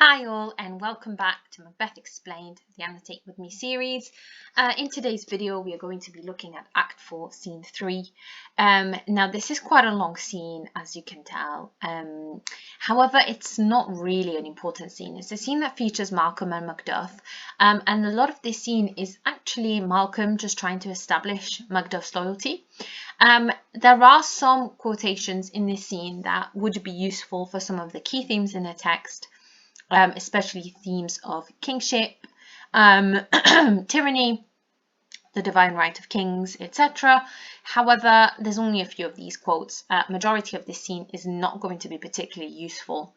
Hi all and welcome back to Macbeth Explained, the Annotate With Me series. In today's video we are going to be looking at Act 4, Scene 3. Now this is quite a long scene, as you can tell. However, it's not really an important scene. It's a scene that features Malcolm and Macduff, and a lot of this scene is actually Malcolm just trying to establish Macduff's loyalty. There are some quotations in this scene that would be useful for some of the key themes in the text. Especially themes of kingship, tyranny, the divine right of kings, etc. However, there's only a few of these quotes. Majority of this scene is not going to be particularly useful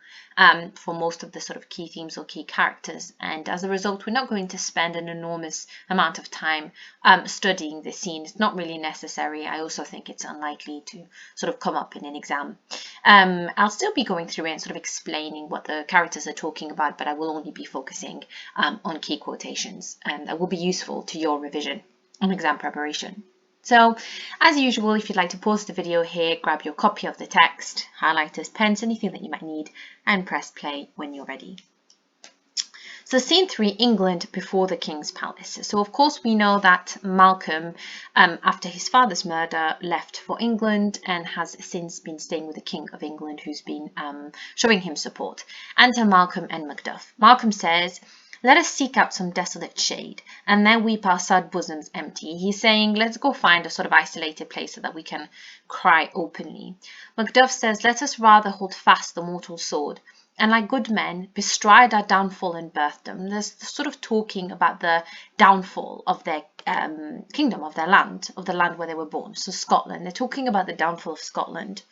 for most of the sort of key themes or key characters, and as a result we're not going to spend an enormous amount of time studying this scene. It's not really necessary. I also think it's unlikely to sort of come up in an exam. I'll still be going through it and sort of explaining what the characters are talking about, but I will only be focusing on key quotations that will be useful to your revision on exam preparation. So, as usual, if you'd like to pause the video here, grab your copy of the text, highlighters, pens, anything that you might need, and press play when you're ready. So scene 3, England before the King's Palace. So of course we know that Malcolm, after his father's murder, left for England and has since been staying with the King of England, who's been showing him support. Enter Malcolm and Macduff. Malcolm says, "Let us seek out some desolate shade, and then weep our sad bosoms empty." He's saying, let's go find a sort of isolated place so that we can cry openly. Macduff says, "Let us rather hold fast the mortal sword, and like good men, bestride our downfall and birthdom." There's sort of talking about the downfall of their kingdom, of their land, of the land where they were born, so Scotland. They're talking about the downfall of Scotland.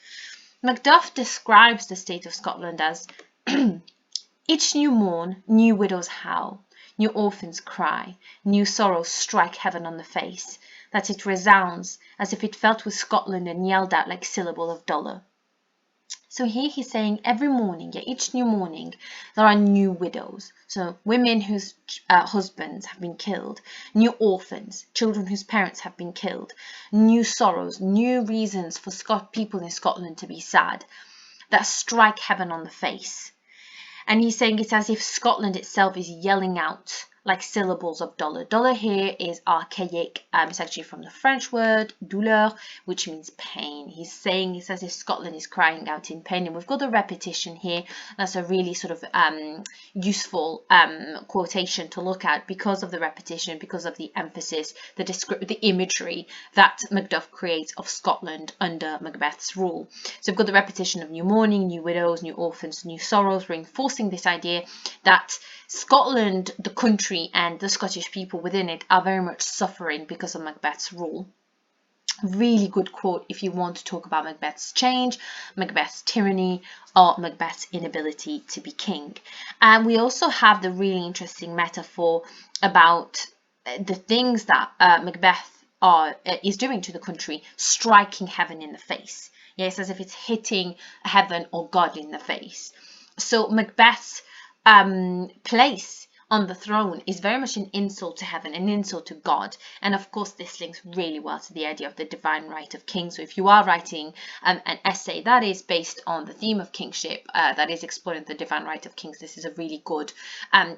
Macduff describes the state of Scotland as each new morn, new widows howl, new orphans cry, new sorrows strike heaven on the face, that it resounds as if it felt with Scotland and yelled out like syllable of dolor. So here he's saying every morning, each new morning, there are new widows. So women whose husbands have been killed, new orphans, children whose parents have been killed, new sorrows, new reasons for people in Scotland to be sad, that strike heaven on the face. And he's saying it's as if Scotland itself is yelling out like syllables of dolor. Dolor here is archaic. It's actually from the French word douleur, which means pain. He's saying it's as if Scotland is crying out in pain. And we've got the repetition here. That's a really sort of useful quotation to look at because of the repetition, because of the emphasis, the imagery that Macduff creates of Scotland under Macbeth's rule. So we've got the repetition of new mourning, new widows, new orphans, new sorrows, reinforcing this idea that Scotland, the country, and the Scottish people within it are very much suffering because of Macbeth's rule. Really good quote if you want to talk about Macbeth's change, Macbeth's tyranny, or Macbeth's inability to be king. And we also have the really interesting metaphor about the things that Macbeth is doing to the country, striking heaven in the face. Yes, as if it's hitting heaven or God in the face. So Macbeth's place on the throne is very much an insult to heaven, an insult to God. And of course this links really well to the idea of the divine right of kings. So if you are writing an essay that is based on the theme of kingship, that is exploring the divine right of kings, this is a really good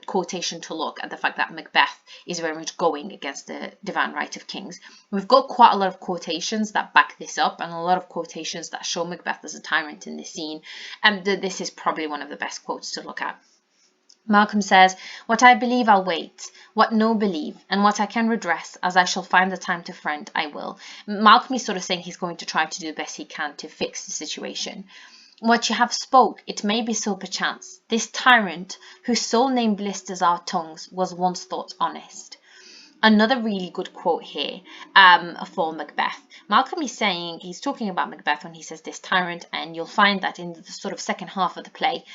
quotation to look at the fact that Macbeth is very much going against the divine right of kings. We've got quite a lot of quotations that back this up, and a lot of quotations that show Macbeth as a tyrant in this scene, and this is probably one of the best quotes to look at. Malcolm says, "What I believe I'll wait, what no believe, and what I can redress, as I shall find the time to friend, I will." Malcolm is sort of saying he's going to try to do the best he can to fix the situation. "What you have spoke, it may be so perchance. This tyrant, whose sole name blisters our tongues, was once thought honest." Another really good quote here for Macbeth. Malcolm is saying, he's talking about Macbeth when he says this tyrant, and you'll find that in the sort of second half of the play,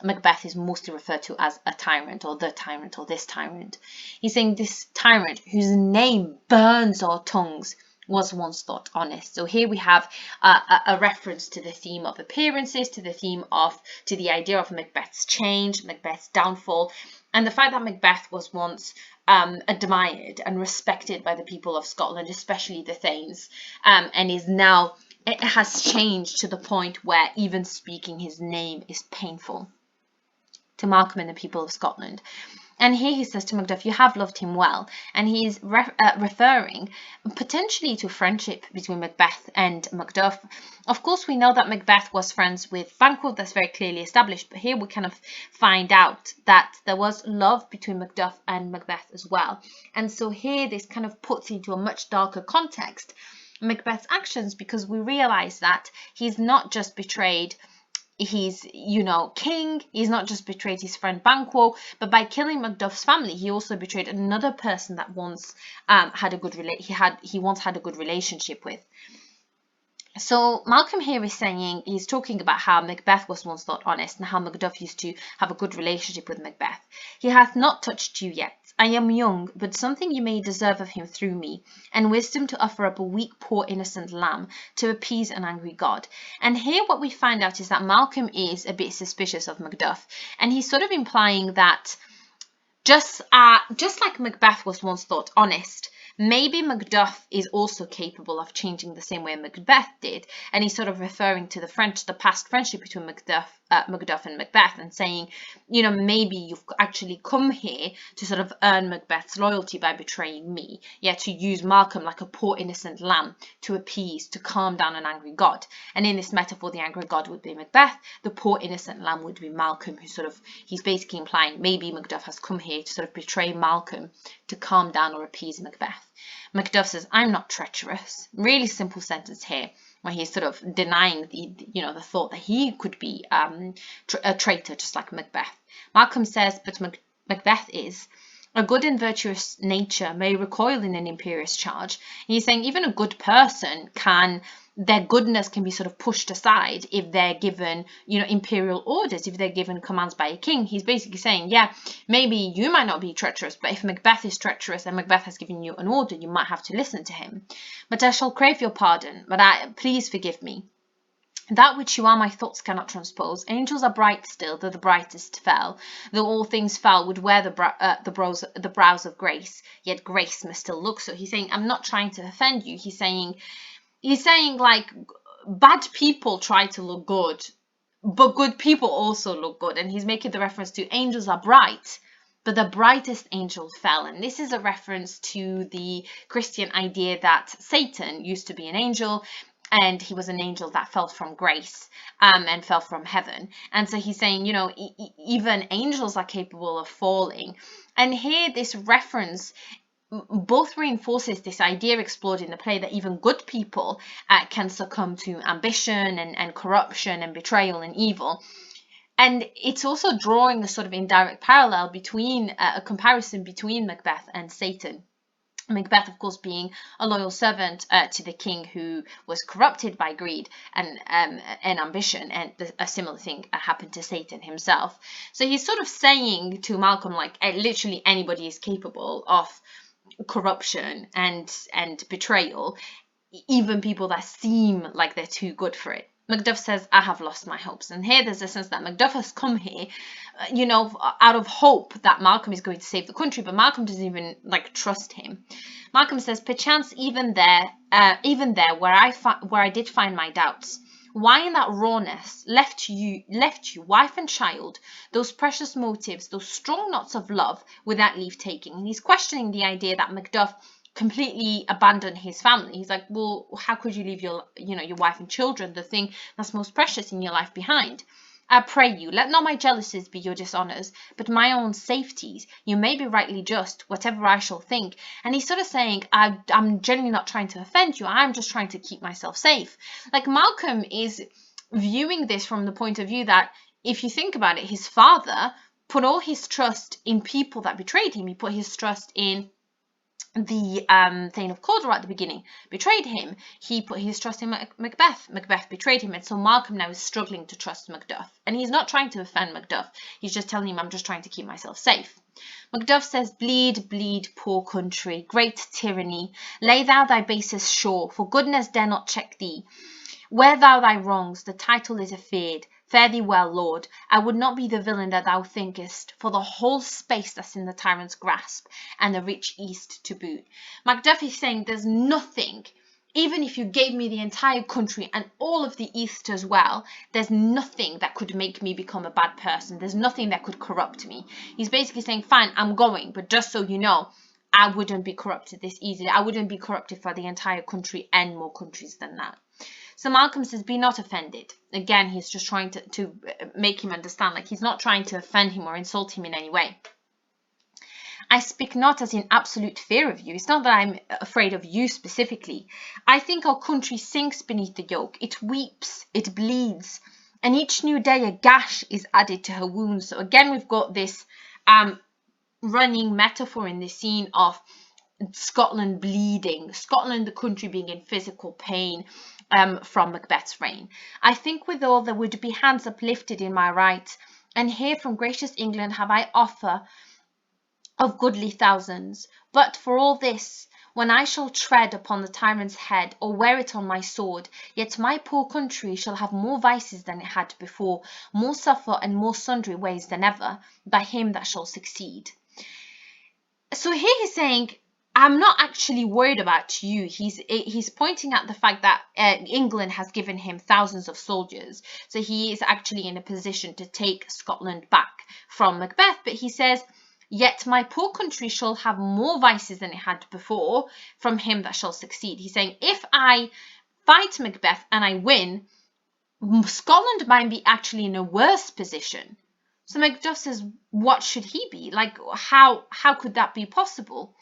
Macbeth is mostly referred to as a tyrant or the tyrant or this tyrant. He's saying this tyrant whose name burns our tongues was once thought honest. So here we have a reference to the theme of appearances, to the idea of Macbeth's change, Macbeth's downfall, and the fact that Macbeth was once admired and respected by the people of Scotland, especially the Thanes, and is now, it has changed to the point where even speaking his name is painful. to Malcolm and the people of Scotland. And here he says to Macduff, you have loved him well. And he's referring potentially to friendship between Macbeth and Macduff. Of course, we know that Macbeth was friends with Banquo. That's very clearly established. But here we kind of find out that there was love between Macduff and Macbeth as well. And so here this kind of puts into a much darker context Macbeth's actions, because we realize that he's not just betrayed his, king. He's not just betrayed his friend Banquo, but by killing Macduff's family, he also betrayed another person that once he once had a good relationship with. So Malcolm here is saying, he's talking about how Macbeth was once thought honest and how Macduff used to have a good relationship with Macbeth. He hath not touched you yet. I am young, but something you may deserve of him through me, and wisdom to offer up a weak, poor, innocent lamb to appease an angry God. And here what we find out is that Malcolm is a bit suspicious of Macduff, and he's sort of implying that just like Macbeth was once thought honest, maybe Macduff is also capable of changing the same way Macbeth did. And he's sort of referring to the past friendship between Macduff and Macbeth, and saying, maybe you've actually come here to sort of earn Macbeth's loyalty by betraying me. Yeah, to use Malcolm like a poor innocent lamb to appease, to calm down an angry God. And in this metaphor, the angry God would be Macbeth. The poor innocent lamb would be Malcolm, he's basically implying maybe Macduff has come here to sort of betray Malcolm to calm down or appease Macbeth. Macduff says, I'm not treacherous. Really simple sentence here, where he's sort of denying the thought that he could be a traitor, just like Macbeth. Malcolm says, but Macbeth is. A good and virtuous nature may recoil in an imperious charge. And he's saying even a good person their goodness can be sort of pushed aside if they're given, imperial orders, if they're given commands by a king. He's basically saying, yeah, maybe you might not be treacherous, but if Macbeth is treacherous and Macbeth has given you an order, you might have to listen to him. But I shall crave your pardon, but please forgive me. That which you are my thoughts cannot transpose. Angels are bright still, though the brightest fell. Though all things foul would wear the brows of grace, yet grace must still look. So he's saying, I'm not trying to offend you. He's saying like bad people try to look good, but good people also look good. And he's making the reference to angels are bright, but the brightest angel fell. And this is a reference to the Christian idea that Satan used to be an angel, and he was an angel that fell from grace and fell from heaven. And so he's saying, even angels are capable of falling. And here this reference both reinforces this idea explored in the play that even good people can succumb to ambition and corruption and betrayal and evil. And it's also drawing a sort of indirect parallel between a comparison between Macbeth and Satan. Macbeth, of course, being a loyal servant to the king who was corrupted by greed and ambition, and a similar thing happened to Satan himself. So he's sort of saying to Malcolm, like, literally anybody is capable of corruption and betrayal, even people that seem like they're too good for it. Macduff says, I have lost my hopes. And here there's a sense that Macduff has come here, out of hope that Malcolm is going to save the country, but Malcolm doesn't even trust him. Malcolm says, perchance even there where I did find my doubts, why in that rawness left you wife and child, those precious motives, those strong knots of love without leave taking? And he's questioning the idea that Macduff completely abandoned his family. He's like, well, how could you leave your wife and children, the thing that's most precious in your life, behind? I pray you, let not my jealousies be your dishonours, but my own safeties. You may be rightly just, whatever I shall think. And he's sort of saying, I'm genuinely not trying to offend you. I'm just trying to keep myself safe. Like, Malcolm is viewing this from the point of view that, if you think about it, his father put all his trust in people that betrayed him. He put his trust in the Thane of Cawdor at the beginning, betrayed him. He put his trust in Macbeth. Macbeth betrayed him. And so Malcolm now is struggling to trust Macduff. And he's not trying to offend Macduff. He's just telling him, I'm just trying to keep myself safe. Macduff says, bleed, bleed, poor country, great tyranny. Lay thou thy bases sure, for goodness dare not check thee. Wear thou thy wrongs, the title is afeard. Fare thee well, Lord. I would not be the villain that thou thinkest, for the whole space that's in the tyrant's grasp, and the rich east to boot. Macduff is saying there's nothing even if you gave me the entire country and all of the East as well, there's nothing that could make me become a bad person. There's nothing that could corrupt me. He's basically saying, fine, I'm going, but just so you know, I wouldn't be corrupted this easily. I wouldn't be corrupted for the entire country and more countries than that. So Malcolm says, be not offended. Again, he's just trying to make him understand, like he's not trying to offend him or insult him in any way. I speak not as in absolute fear of you. It's not that I'm afraid of you specifically. I think our country sinks beneath the yoke. It weeps, it bleeds, and each new day a gash is added to her wounds. So again, we've got this running metaphor in this scene of Scotland bleeding, Scotland, the country, being in physical pain from Macbeth's reign. I think withal there would be hands uplifted in my right, and here from gracious England have I offer of goodly thousands. But for all this, when I shall tread upon the tyrant's head, or wear it on my sword, yet my poor country shall have more vices than it had before, more suffer and more sundry ways than ever, by him that shall succeed. So here he's saying, I'm not actually worried about you. He's pointing out the fact that England has given him thousands of soldiers. So he is actually in a position to take Scotland back from Macbeth. But he says, yet my poor country shall have more vices than it had before, from him that shall succeed. He's saying, if I fight Macbeth and I win, Scotland might be actually in a worse position. So Macduff says, what should he be? Like, how could that be possible?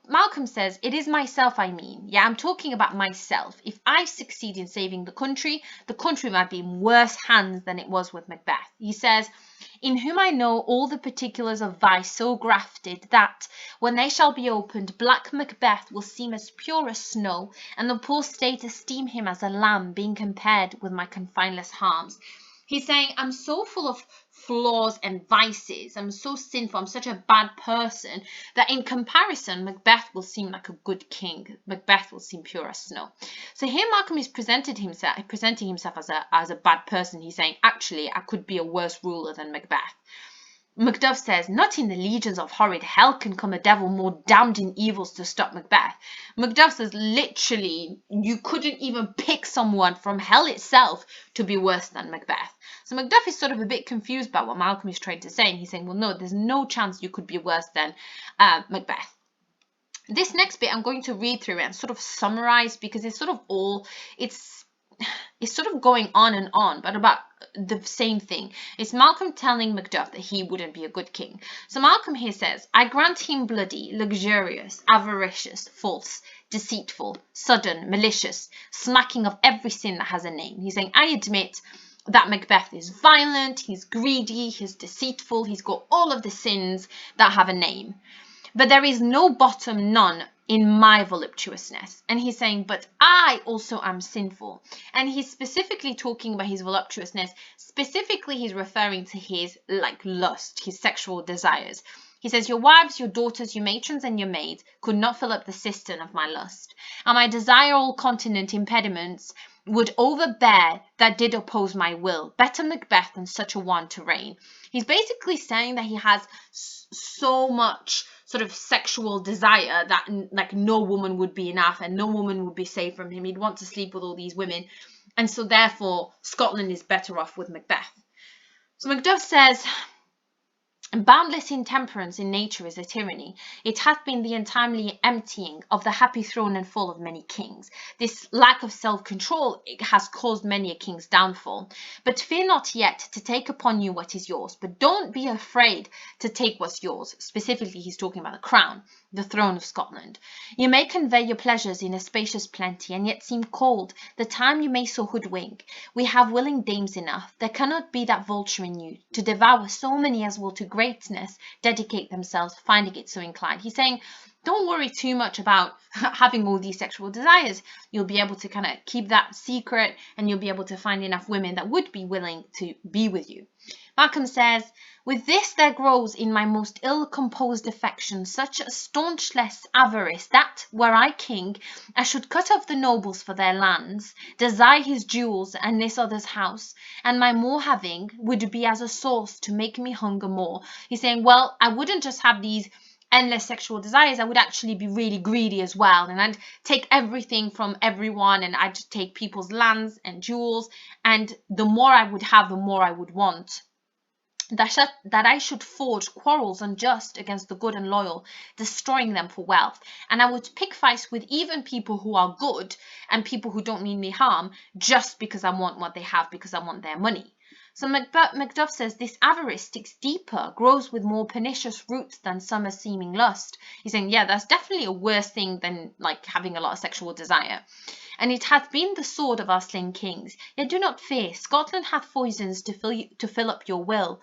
Malcolm says, it is myself I mean. Yeah, I'm talking about myself. If I succeed in saving the country might be in worse hands than it was with Macbeth. He says, in whom I know all the particulars of vice so grafted that, when they shall be opened, black Macbeth will seem as pure as snow, and the poor state esteem him as a lamb, being compared with my confineless harms. He's saying, I'm so full of flaws and vices, I'm so sinful, I'm such a bad person, that in comparison, Macbeth will seem like a good king. Macbeth will seem pure as snow. So here Malcolm is presenting himself as a bad person. He's saying, actually, I could be a worse ruler than Macbeth. Macduff says, not in the legions of horrid hell can come a devil more damned in evils to stop Macbeth. Macduff says, literally, you couldn't even pick someone from hell itself to be worse than Macbeth. So Macduff is sort of a bit confused about what Malcolm is trying to say. And he's saying, well, no, there's no chance you could be worse than Macbeth. This next bit I'm going to read through and sort of summarize, because it's sort of it's sort of going on, but about the same thing. It's Malcolm telling Macduff that he wouldn't be a good king. So Malcolm here says, I grant him bloody, luxurious, avaricious, false, deceitful, sudden, malicious, smacking of every sin that has a name. He's saying, I admit that Macbeth is violent, he's greedy, he's deceitful, he's got all of the sins that have a name. But there is no bottom, none, in my voluptuousness. And he's saying, but I also am sinful. And he's specifically talking about his voluptuousness. Specifically, he's referring to his lust, his sexual desires. He says, your wives, your daughters, your matrons, and your maids could not fill up the cistern of my lust. And my desire all continent impediments would overbear that did oppose my will. Better Macbeth than such a one to reign. He's basically saying that he has so much sort of sexual desire that no woman would be enough and no woman would be safe from him. He'd want to sleep with all these women. And so therefore, Scotland is better off with Macbeth. So Macduff says, boundless intemperance in nature is a tyranny. It hath been the untimely emptying of the happy throne and fall of many kings. This lack of self-control has caused many a king's downfall. But fear not yet to take upon you what is yours. But don't be afraid to take what's yours. Specifically, he's talking about the crown, the throne of Scotland. You may convey your pleasures in a spacious plenty, and yet seem cold. The time you may so hoodwink. We have willing dames enough. There cannot be that vulture in you, to devour so many as will to greatness dedicate themselves, finding it so inclined. He's saying, don't worry too much about having all these sexual desires. You'll be able to kind of keep that secret, and you'll be able to find enough women that would be willing to be with you. Malcolm says, with this there grows in my most ill-composed affection such a staunchless avarice that, were I king, I should cut off the nobles for their lands, desire his jewels and this other's house, and my more having would be as a sauce to make me hunger more. He's saying, well, I wouldn't just have these endless sexual desires, I would actually be really greedy as well, and I'd take everything from everyone, and I'd just take people's lands and jewels, and the more I would have, the more I would want. That I should forge quarrels unjust against the good and loyal, destroying them for wealth. And I would pick fights with even people who are good and people who don't mean me harm, just because I want what they have, because I want their money. So Macduff says this avarice sticks deeper, grows with more pernicious roots than summer seeming lust. He's saying, yeah, that's definitely a worse thing than like having a lot of sexual desire. And it hath been the sword of our slain kings. Yet do not fear, Scotland hath poisons to fill up your will.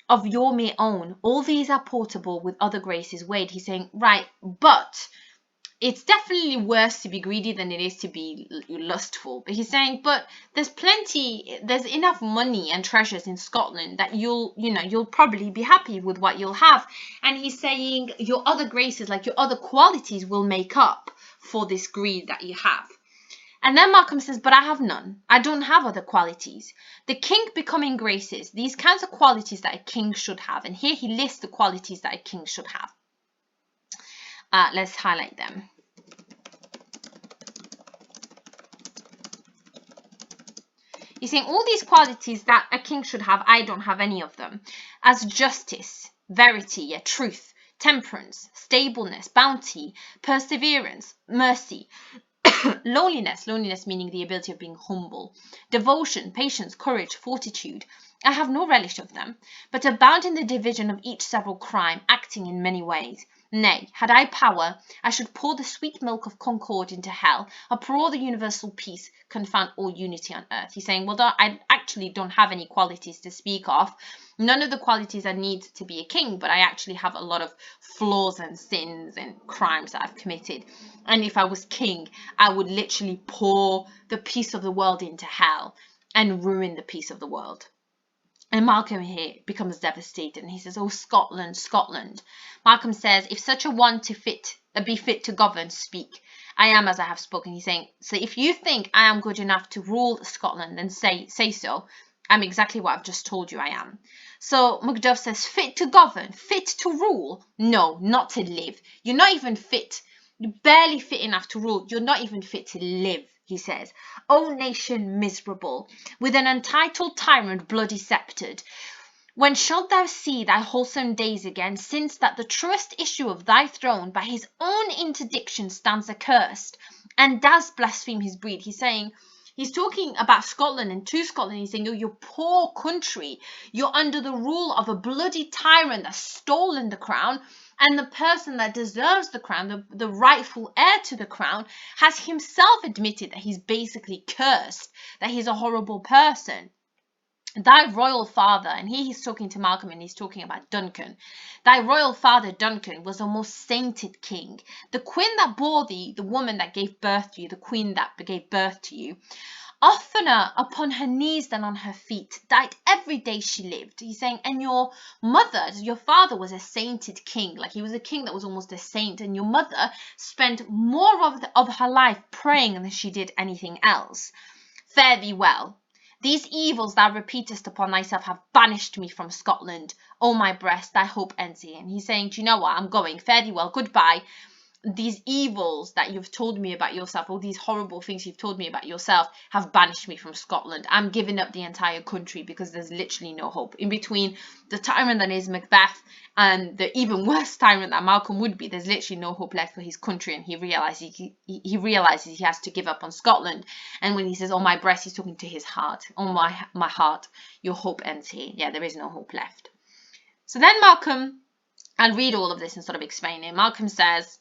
Of your mere own, all these are portable with other graces weighed. He's saying, right, but it's definitely worse to be greedy than it is to be lustful. But he's saying, but there's enough money and treasures in Scotland that you'll probably be happy with what you'll have. And he's saying your other graces, like your other qualities, will make up for this greed that you have. And then Malcolm says, but I have none. I don't have other qualities. The king becoming graces, these kinds of qualities that a king should have. And here he lists the qualities that a king should have. Let's highlight them. He's saying all these qualities that a king should have, I don't have any of them. As justice, verity, truth, temperance, stableness, bounty, perseverance, mercy, loneliness meaning the ability of being humble, devotion, patience, courage, fortitude. I have no relish of them, but abound in the division of each several crime, acting in many ways. Nay, had I power, I should pour the sweet milk of concord into hell, uproar the universal peace, confound all unity on earth. He's saying, well, I actually don't have any qualities to speak of. None of the qualities I need to be a king, but I actually have a lot of flaws and sins and crimes that I've committed. And if I was king, I would literally pour the peace of the world into hell and ruin the peace of the world. And Malcolm here becomes devastated, and he says, oh, Scotland, Scotland. Malcolm says, if such a one be fit to govern, speak. I am as I have spoken. He's saying, so if you think I am good enough to rule Scotland, then say so. I'm exactly what I've just told you I am. So Macduff says, fit to govern, fit to rule? No, not to live. You're not even fit. You're barely fit enough to rule. You're not even fit to live, he says. O nation miserable, with an untitled tyrant bloody sceptred, when shalt thou see thy wholesome days again, since that the truest issue of thy throne by his own interdiction stands accursed, and does blaspheme his breed? He's talking about Scotland, and to Scotland he's saying, oh, you poor country, you're under the rule of a bloody tyrant that's stolen the crown, and the person that deserves the crown, the rightful heir to the crown, has himself admitted that he's basically cursed, that he's a horrible person. Thy royal father, and here he's talking to Malcolm and he's talking about Duncan. Thy royal father Duncan was a most sainted king. The queen that bore thee, the woman that gave birth to you, the queen that gave birth to you, oftener upon her knees than on her feet, died every day she lived. He's saying, and your mother, your father was a sainted king, like he was a king that was almost a saint, and your mother spent more of her life praying than she did anything else. Fare thee well. These evils thou repeatest upon thyself have banished me from Scotland. O my breast, thy hope ends here. And he's saying, do you know what? I'm going. Fare thee well. Goodbye. These evils that you've told me about yourself, all these horrible things you've told me about yourself, have banished me from Scotland. I'm giving up the entire country because there's literally no hope. In between the tyrant that is Macbeth and the even worse tyrant that Malcolm would be, there's literally no hope left for his country, and he realizes he has to give up on Scotland. And when he says, oh my breast, he's talking to his heart. Oh my heart, your hope ends here. Yeah, there is no hope left. So then Malcolm, I'll read all of this and sort of explain it. Malcolm says,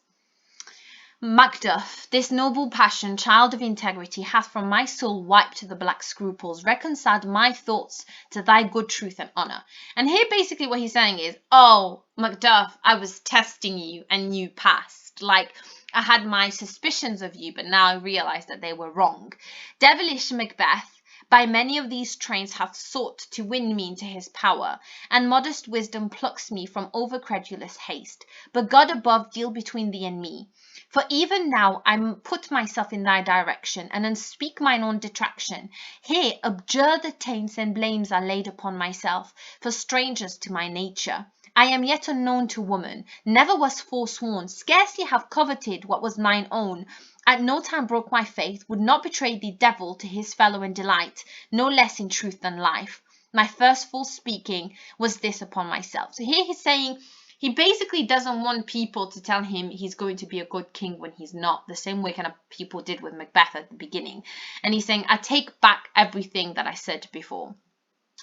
Macduff, this noble passion, child of integrity, hath from my soul wiped the black scruples, reconciled my thoughts to thy good truth and honour. And here basically what he's saying is, oh, Macduff, I was testing you and you passed. Like, I had my suspicions of you, but now I realise that they were wrong. Devilish Macbeth, by many of these trains hath sought to win me into his power, and modest wisdom plucks me from over-credulous haste. But God above deal between thee and me. For even now I put myself in thy direction, and unspeak mine own detraction. Here abjure the taints and blames are laid upon myself, for strangers to my nature. I am yet unknown to woman, never was forsworn, scarcely have coveted what was mine own. At no time broke my faith, would not betray the devil to his fellow in delight, no less in truth than life. My first full speaking was this upon myself. So here he's saying he basically doesn't want people to tell him he's going to be a good king when he's not, the same way kind of people did with Macbeth at the beginning. And he's saying, I take back everything that I said before.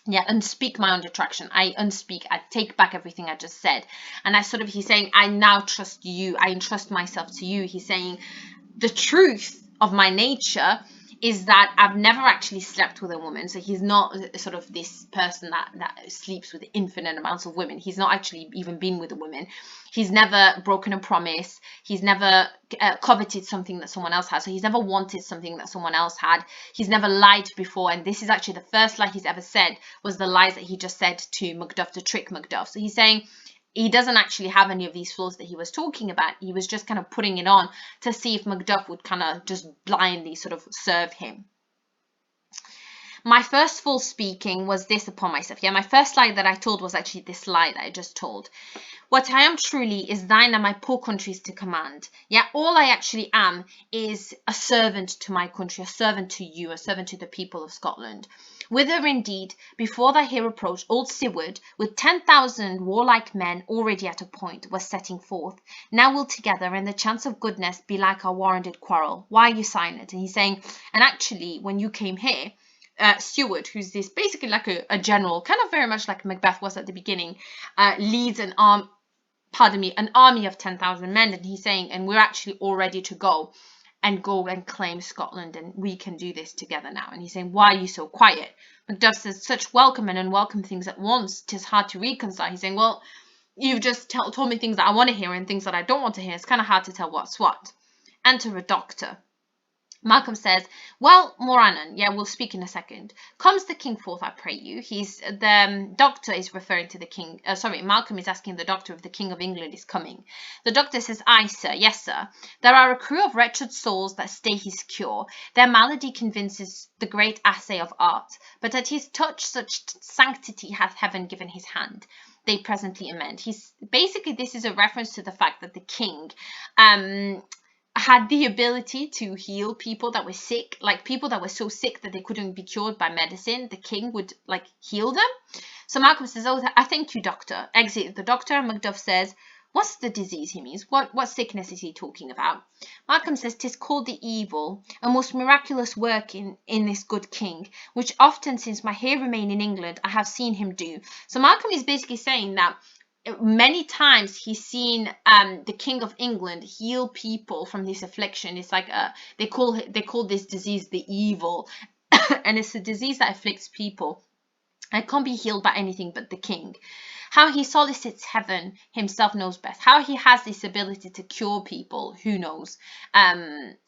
Yeah, unspeak my own detraction. I take back everything I just said. And he's saying, I now trust you. I entrust myself to you. He's saying, the truth of my nature is that I've never actually slept with a woman. So he's not sort of this person that sleeps with infinite amounts of women. He's not actually even been with a woman. He's never broken a promise. He's never coveted something that someone else has. So he's never wanted something that someone else had. He's never lied before. And this is actually the first lie he's ever said, was the lies that he just said to Macduff to trick Macduff. So he's saying he doesn't actually have any of these flaws that he was talking about. He was just kind of putting it on to see if Macduff would kind of just blindly sort of serve him. My first full speaking was this upon myself. Yeah, my first lie that I told was actually this lie that I just told. What I am truly is thine and my poor country's to command. Yeah, all I actually am is a servant to my country, a servant to you, a servant to the people of Scotland. Whither indeed, before thy here approached, old Siward, with 10,000 warlike men already at a point, was setting forth. Now will together, and the chance of goodness be like our warranted quarrel. Why are you silent? And he's saying, and actually, when you came here, Siward, who's this basically like a general, kind of very much like Macbeth was at the beginning, leads an army of 10,000 men, and he's saying, and we're actually all ready to go and claim Scotland, and we can do this together now. And he's saying, why are you so quiet? Macduff says, such welcome and unwelcome things at once, 'tis hard to reconcile. He's saying, well, you've just told me things that I want to hear and things that I don't want to hear. It's kind of hard to tell what's what. Enter a doctor. Malcolm says, well, Morannon, yeah, we'll speak in a second. Comes the king forth, I pray you. The doctor is referring to the king. Malcolm is asking the doctor if the king of England is coming. The doctor says, aye, sir, yes, sir. There are a crew of wretched souls that stay his cure. Their malady convinces the great assay of art. But at his touch such sanctity hath heaven given his hand. They presently amend. This is a reference to the fact that the king, had the ability to heal people that were sick, like people that were so sick that they couldn't be cured by medicine. The king would heal them. So Malcolm says, oh, I thank you, doctor. Exit the doctor, and Macduff says, what's the disease he means? What sickness is he talking about? Malcolm says, 'tis called the evil, a most miraculous work in this good king, which often since my here remain in England I have seen him do. So Malcolm is basically saying that many times he's seen the King of England heal people from this affliction. It's like they call this disease the evil, and it's a disease that afflicts people. It can't be healed by anything but the king. How he solicits heaven himself knows best. How he has this ability to cure people, who knows?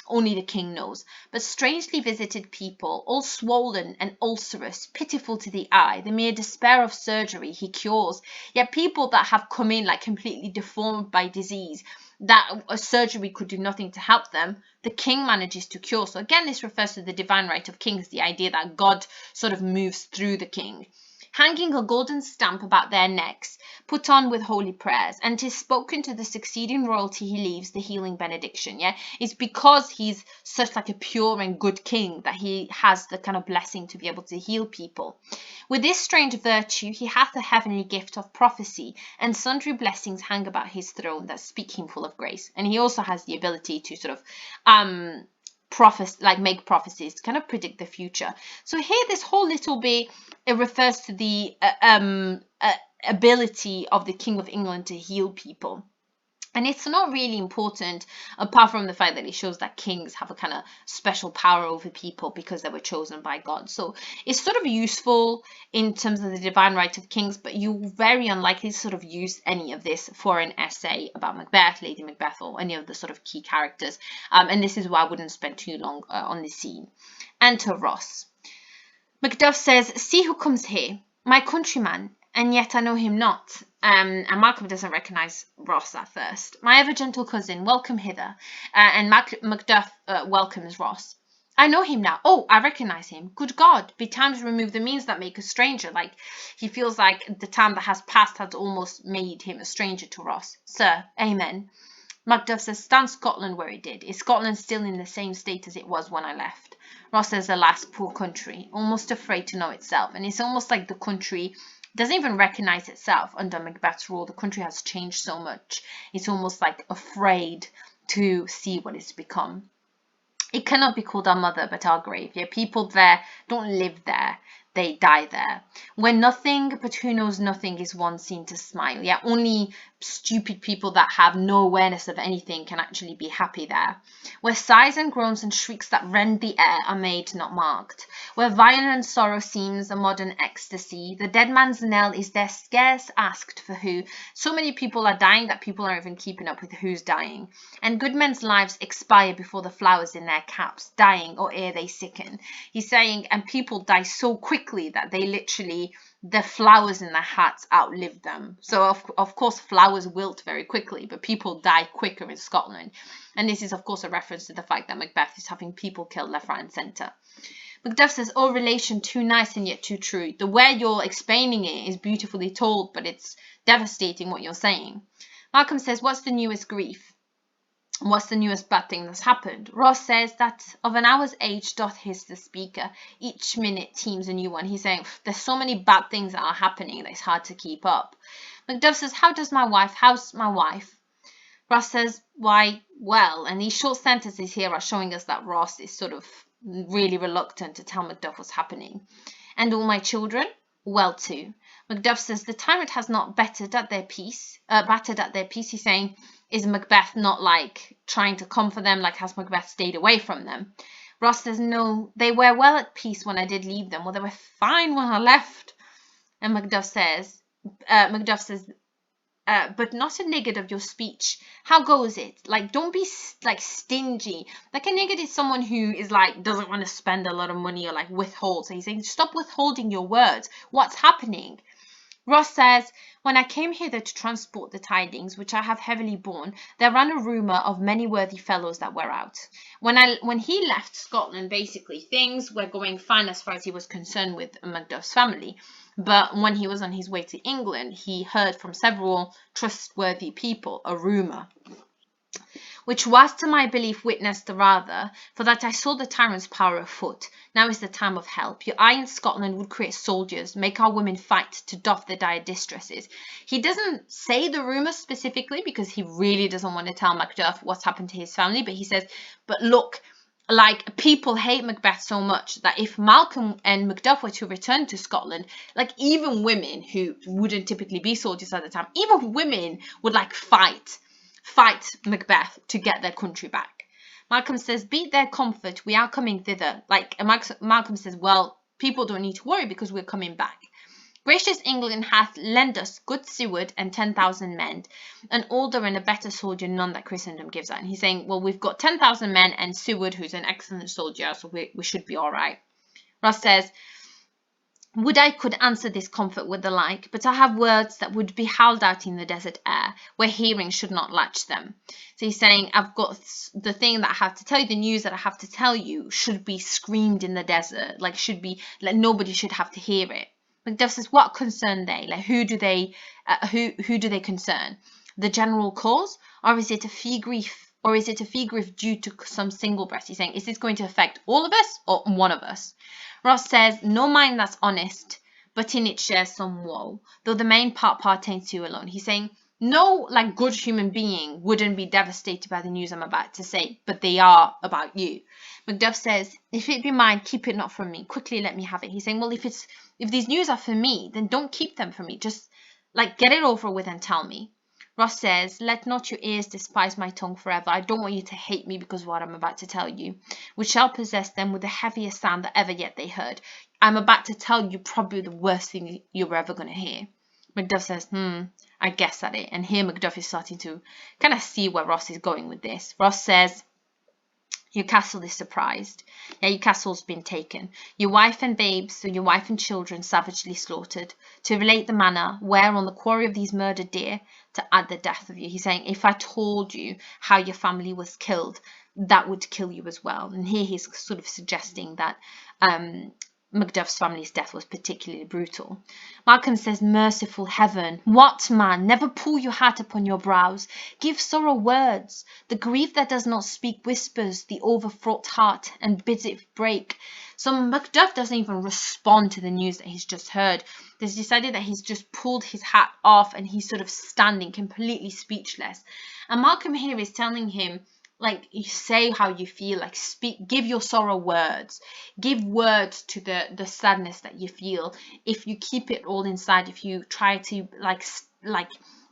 Only the king knows. But strangely visited people, all swollen and ulcerous, pitiful to the eye, the mere despair of surgery he cures. Yet people that have come in completely deformed by disease, that a surgery could do nothing to help them, the king manages to cure. So again, this refers to the divine right of kings, the idea that God sort of moves through the king. Hanging a golden stamp about their necks, put on with holy prayers, and 'tis spoken to the succeeding royalty he leaves the healing benediction. Yeah, it's because he's such a pure and good king that he has the kind of blessing to be able to heal people. With this strange virtue he hath a heavenly gift of prophecy, and sundry blessings hang about his throne that speak him full of grace. And he also has the ability to sort of make prophecies to kind of predict the future. So here, this whole little bit, it refers to the ability of the King of England to heal people. And it's not really important, apart from the fact that it shows that kings have a kind of special power over people because they were chosen by God. So it's sort of useful in terms of the divine right of kings, but you're very unlikely to sort of use any of this for an essay about Macbeth, Lady Macbeth, or any of the sort of key characters. And this is why I wouldn't spend too long on this scene. Enter Ross. Macduff says, see who comes here, my countryman, and yet I know him not. And Malcolm doesn't recognise Ross at first. My ever gentle cousin, welcome hither. And Macduff welcomes Ross. I know him now. Oh, I recognize him. Good God, be times remove the means that make a stranger. Like, he feels like the time that has passed has almost made him a stranger to Ross. Sir, amen. Macduff says, stand Scotland where it did. Is Scotland still in the same state as it was when I left? Ross says, alas, poor country, almost afraid to know itself. And it's almost like the country doesn't even recognize itself under Macbeth's rule. The country has changed so much. It's almost like afraid to see what it's become. It cannot be called our mother, but our grave. Yeah, people there don't live there. They die there. Where nothing, but who knows nothing, is one seen to smile. Yeah, only stupid people that have no awareness of anything can actually be happy there. Where sighs and groans and shrieks that rend the air are made, not marked. Where violent sorrow seems a modern ecstasy, the dead man's knell is there scarce asked for who. So many people are dying that people aren't even keeping up with who's dying. And good men's lives expire before the flowers in their caps, dying or ere they sicken. He's saying, and people die so quickly that they literally, the flowers in their hats outlive them. So of course flowers wilt very quickly, but people die quicker in Scotland. And this is of course a reference to the fact that Macbeth is having people killed left, right and centre. Macduff says, oh, relation too nice and yet too true. The way you're explaining it is beautifully told, but it's devastating what you're saying. Malcolm says, what's the newest grief? What's the newest bad thing that's happened? Ross says that of an hour's age doth hiss the speaker. Each minute teems a new one. He's saying there's so many bad things that are happening that it's hard to keep up. Macduff says, how's my wife? Ross says, why, well, and these short sentences here are showing us that Ross is sort of really reluctant to tell Macduff what's happening. And all my children? Well too. Macduff says, the tyrant has not battered at their peace. He's saying, is Macbeth not like trying to comfort them? Like, has Macbeth stayed away from them? Ross says, no, they were well at peace when I did leave them. Well, they were fine when I left. And Macduff says, but not a niggard of your speech. How goes it? Like, don't be like stingy. Like, a niggard is someone who is like doesn't want to spend a lot of money or like withhold. So he's saying, stop withholding your words. What's happening? Ross says, when I came hither to transport the tidings, which I have heavily borne, there ran a rumour of many worthy fellows that were out. When he left Scotland, basically, things were going fine as far as he was concerned with Macduff's family. But when he was on his way to England, he heard from several trustworthy people a rumour, which was to my belief witnessed the rather, for that I saw the tyrant's power afoot. Now is the time of help. Your eye in Scotland would create soldiers, make our women fight to doff their dire distresses. He doesn't say the rumour specifically because he really doesn't want to tell Macduff what's happened to his family, but he says, but look, like, people hate Macbeth so much that if Malcolm and Macduff were to return to Scotland, like, even women who wouldn't typically be soldiers at the time, even women would like fight Macbeth to get their country back. Malcolm says, be their comfort, we are coming thither. Like, Malcolm says, well, people don't need to worry because we're coming back. Gracious England hath lent us good Seward and 10,000 men, an older and a better soldier none that Christendom gives out. And he's saying, well, we've got 10,000 men and Seward, who's an excellent soldier, so we should be all right. Ross says, would I could answer this comfort with the like, but I have words that would be howled out in the desert air, where hearing should not latch them. So he's saying, I've got the thing that I have to tell you, the news that I have to tell you should be screamed in the desert, like should be, like nobody should have to hear it. Macduff says, what concern they? Like, who do they concern? The general cause, or is it a fee grief? Or is it a fee grief due to some single breast? He's saying, is this going to affect all of us or one of us? Ross says, no mind that's honest, but in it shares some woe, though the main part pertains to you alone. He's saying, no, like, good human being wouldn't be devastated by the news I'm about to say, but they are about you. Macduff says, if it be mine, keep it not from me. Quickly let me have it. He's saying, well, if these news are for me, then don't keep them from me. Just, like, get it over with and tell me. Ross says, let not your ears despise my tongue forever. I don't want you to hate me because of what I'm about to tell you, which shall possess them with the heaviest sound that ever yet they heard. I'm about to tell you probably the worst thing you're ever going to hear. Macduff says, I guess at it. And here Macduff is starting to kind of see where Ross is going with this. Ross says, your castle is surprised. Yeah, your castle's been taken. Your wife and babes, so your wife and children savagely slaughtered. To relate the manner where on the quarry of these murdered deer, to add the death of you. He's saying, if I told you how your family was killed, that would kill you as well. And here he's sort of suggesting that Macduff's family's death was particularly brutal. Malcolm says, merciful heaven, what man? Never pull your hat upon your brows. Give sorrow words. The grief that does not speak whispers the overfraught heart and bids it break. So Macduff doesn't even respond to the news that he's just heard. There's this idea that he's just pulled his hat off and he's sort of standing completely speechless. And Malcolm here is telling him, like, you say how you feel, like, speak, give your sorrow words, give words to the sadness that you feel. If you keep it all inside, if you try to like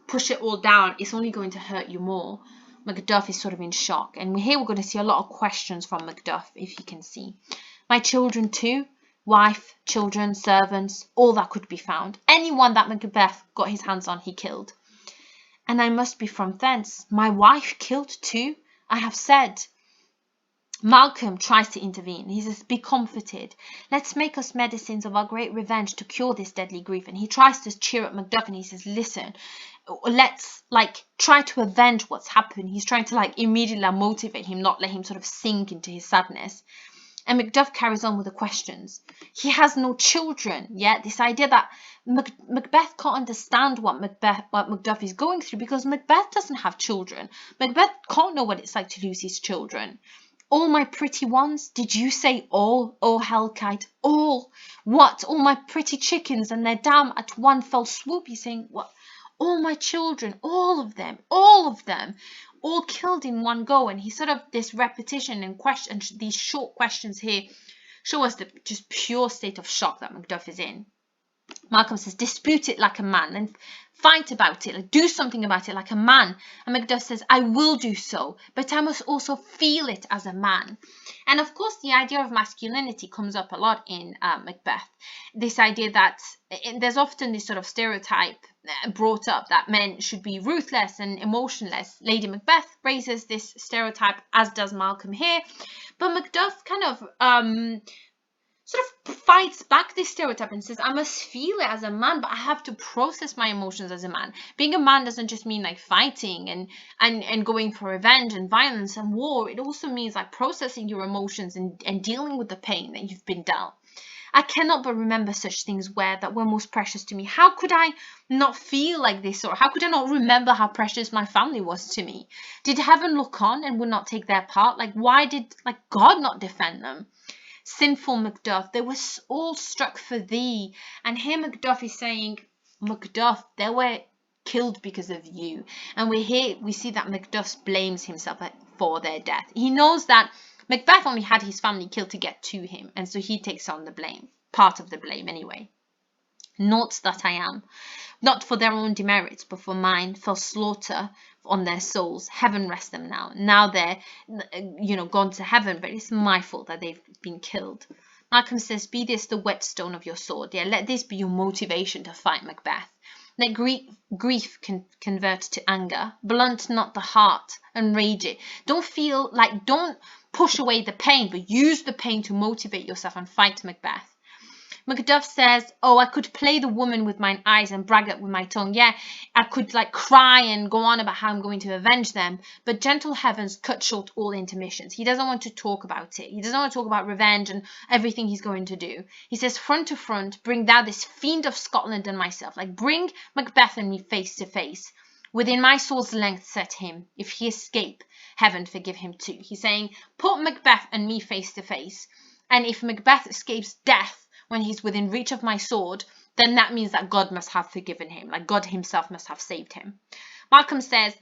push it all down, it's only going to hurt you more. Macduff is sort of in shock, and here we're going to see a lot of questions from Macduff, if you can see. My children too, wife, children, servants, all that could be found. Anyone that Macbeth got his hands on, he killed. And I must be from thence. My wife killed too, I have said. Malcolm tries to intervene. He says, be comforted. Let's make us medicines of our great revenge to cure this deadly grief. And he tries to cheer up Macduff, and he says, listen, let's try to avenge what's happened. He's trying to immediately motivate him, not let him sort of sink into his sadness. And Macduff carries on with the questions. He has no children yet. This idea that Macbeth can't understand what Macduff is going through, because Macbeth doesn't have children. Macbeth can't know what it's like to lose his children. All my pretty ones, did you say all? Oh, Hellkite, all. What? All my pretty chickens and their dam at one fell swoop? He's saying, what? All my children, all of them, all killed in one go. And he's sort of, this repetition and these short questions here show us the just pure state of shock that Macduff is in. Malcolm says, dispute it like a man, then fight about it, do something about it like a man. And Macduff says, I will do so, but I must also feel it as a man. And of course, the idea of masculinity comes up a lot in Macbeth. This idea that there's often this sort of stereotype brought up that men should be ruthless and emotionless. Lady Macbeth raises this stereotype, as does Malcolm here. But Macduff kind of sort of fights back this stereotype and says, I must feel it as a man, but I have to process my emotions as a man. Being a man doesn't just mean fighting and going for revenge and violence and war. It also means processing your emotions and dealing with the pain that you've been dealt. I cannot but remember such things that were most precious to me. How could I not feel like this? Or how could I not remember how precious my family was to me? Did heaven look on and would not take their part? Why did God not defend them? Sinful Macduff, they were all struck for thee. And here Macduff is saying, Macduff, they were killed because of you. And we see that Macduff blames himself for their death. He knows that Macbeth only had his family killed to get to him, and so he takes on the blame, part of the blame anyway. Naught that I am, not for their own demerits, but for mine, fell slaughter on their souls. Heaven rest them now. Now they're, gone to heaven, but it's my fault that they've been killed. Malcolm says, be this the whetstone of your sword. Yeah, let this be your motivation to fight Macbeth. Let grief can convert to anger. Blunt not the heart and rage it. Don't push away the pain, but use the pain to motivate yourself and fight Macbeth. Macduff says, oh, I could play the woman with mine eyes and brag that with my tongue. Yeah, I could cry and go on about how I'm going to avenge them. But gentle heavens cut short all intermissions. He doesn't want to talk about it. He doesn't want to talk about revenge and everything he's going to do. He says, front to front, bring thou this fiend of Scotland and myself. Bring Macbeth and me face to face. Within my sword's length set him. If he escape, heaven forgive him too. He's saying, put Macbeth and me face to face. And if Macbeth escapes death when he's within reach of my sword, then that means that God must have forgiven him. God himself must have saved him. Malcolm says,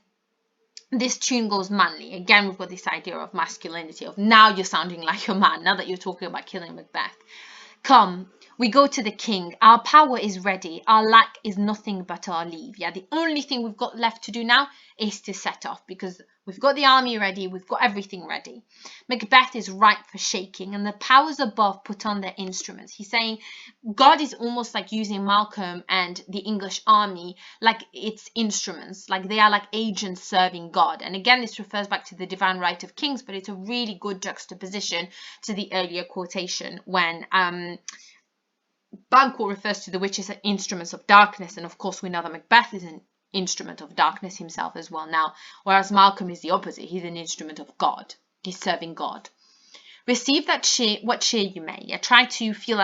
this tune goes manly. Again, we've got this idea of masculinity, of now you're sounding like a man, now that you're talking about killing Macbeth. Come, we go to the king. Our power is ready. Our lack is nothing but our leave. Yeah, the only thing we've got left to do now is to set off, because we've got the army ready. We've got everything ready. Macbeth is ripe for shaking, and the powers above put on their instruments. He's saying God is almost using Malcolm and the English army like it's instruments, they are agents serving God. And again, this refers back to the divine right of kings, but it's a really good juxtaposition to the earlier quotation when Banquo refers to the witches as instruments of darkness, and of course we know that Macbeth is an instrument of darkness himself as well now, whereas Malcolm is the opposite. He's an instrument of God. He's serving God. Receive that what cheer you may. Yeah, try to feel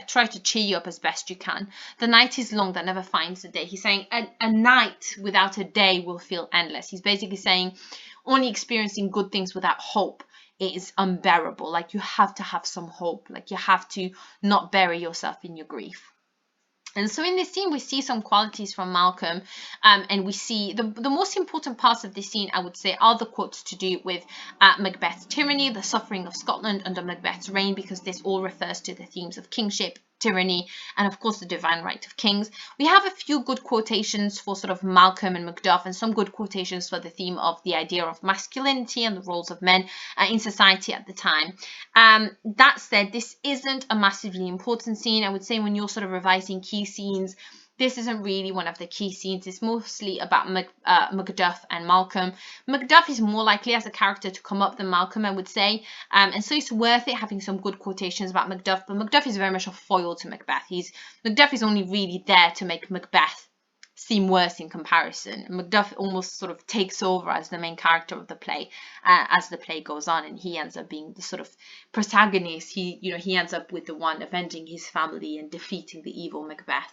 try to cheer you up as best you can. The night is long that never finds a day. He's saying a night without a day will feel endless. He's basically saying only experiencing good things without hope is unbearable. Like, you have to have some hope. Like, you have to not bury yourself in your grief. And so in this scene, we see some qualities from Malcolm, and we see the most important parts of this scene, I would say, are the quotes to do with Macbeth's tyranny, the suffering of Scotland under Macbeth's reign, because this all refers to the themes of kingship, tyranny, and of course the divine right of kings. We have a few good quotations for sort of Malcolm and Macduff, and some good quotations for the theme of the idea of masculinity and the roles of men in society at the time. That said, this isn't a massively important scene. I would say when you're sort of revising key scenes, this isn't really one of the key scenes. It's mostly about Macduff and Malcolm. Macduff is more likely as a character to come up than Malcolm, I would say. And so it's worth it having some good quotations about Macduff. But Macduff is very much a foil to Macbeth. Macduff is only really there to make Macbeth seem worse in comparison. Macduff almost sort of takes over as the main character of the play as the play goes on, and he ends up being the sort of protagonist. He ends up with the one avenging his family and defeating the evil Macbeth.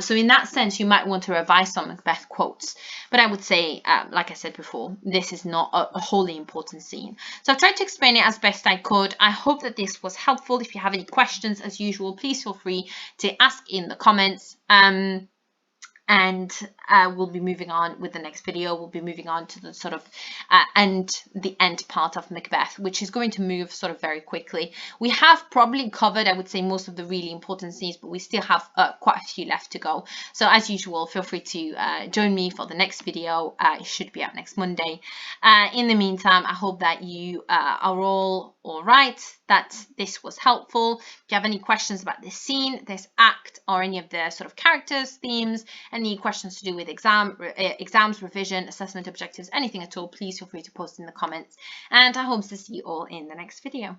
So in that sense, you might want to revise some Macbeth quotes. But I would say, like I said before, this is not a wholly important scene. So I've tried to explain it as best I could. I hope that this was helpful. If you have any questions, as usual, please feel free to ask in the comments. And we'll be moving on with the next video. We'll be moving on to the sort of the end part of Macbeth, which is going to move sort of very quickly. We have probably covered, I would say, most of the really important scenes, but we still have quite a few left to go. So as usual, feel free to join me for the next video. It should be out next Monday. In the meantime, I hope that you are all right, that this was helpful. If you have any questions about this scene, this act, or any of the sort of characters, themes, any questions to do with exams, revision, assessment objectives, anything at all, please feel free to post in the comments. And I hope to see you all in the next video.